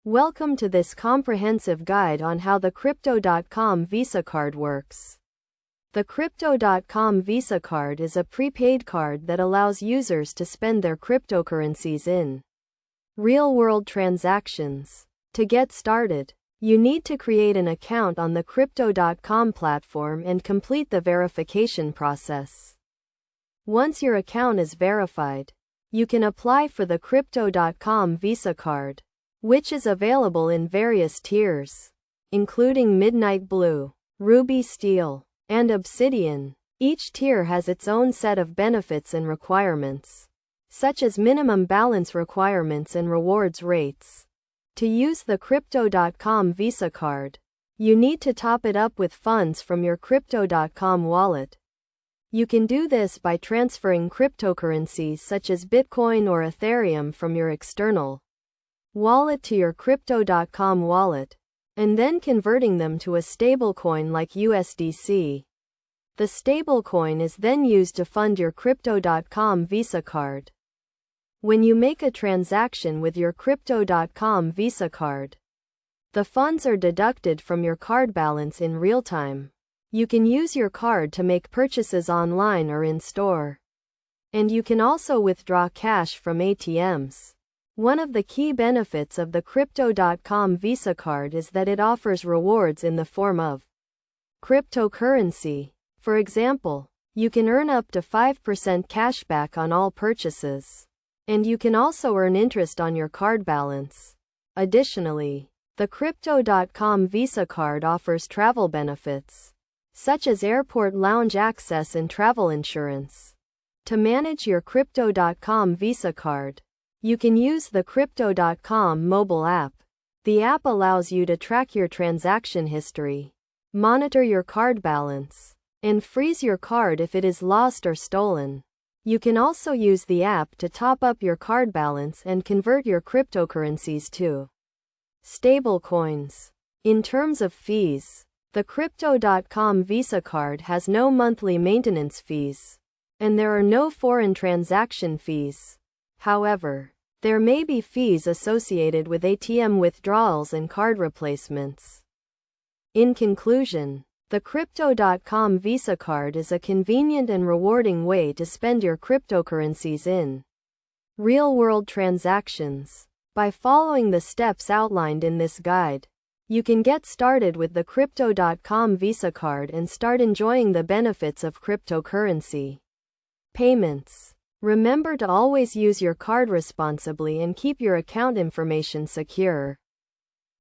Welcome to this comprehensive guide on how the Crypto.com Visa card works. The Crypto.com Visa card is a prepaid card that allows users to spend their cryptocurrencies in real-world transactions. To get started, you need to create an account on the Crypto.com platform and complete the verification process. Once your account is verified, you can apply for the Crypto.com Visa card, which is available in various tiers, including Midnight Blue, Ruby Steel, and Obsidian. Each tier has its own set of benefits and requirements, such as minimum balance requirements and rewards rates. To use the Crypto.com Visa card, you need to top it up with funds from your Crypto.com wallet. You can do this by transferring cryptocurrencies such as Bitcoin or Ethereum from your external wallet to your Crypto.com wallet, and then converting them to a stablecoin like USDC. The stablecoin is then used to fund your Crypto.com Visa card. When you make a transaction with your Crypto.com Visa card, the funds are deducted from your card balance in real time. You can use your card to make purchases online or in store, and you can also withdraw cash from ATMs. One of the key benefits of the Crypto.com Visa card is that it offers rewards in the form of cryptocurrency. For example, you can earn up to 5% cashback on all purchases, and you can also earn interest on your card balance. Additionally, the Crypto.com Visa card offers travel benefits, such as airport lounge access and travel insurance. To manage your Crypto.com Visa card, you can use the Crypto.com mobile app. The app allows you to track your transaction history, monitor your card balance, and freeze your card if it is lost or stolen. You can also use the app to top up your card balance and convert your cryptocurrencies to stablecoins. In terms of fees, the Crypto.com Visa card has no monthly maintenance fees, and there are no foreign transaction fees. However, there may be fees associated with ATM withdrawals and card replacements. In conclusion, the Crypto.com Visa card is a convenient and rewarding way to spend your cryptocurrencies in real-world transactions. By following the steps outlined in this guide, you can get started with the Crypto.com Visa card and start enjoying the benefits of cryptocurrency payments. Remember to always use your card responsibly and keep your account information secure.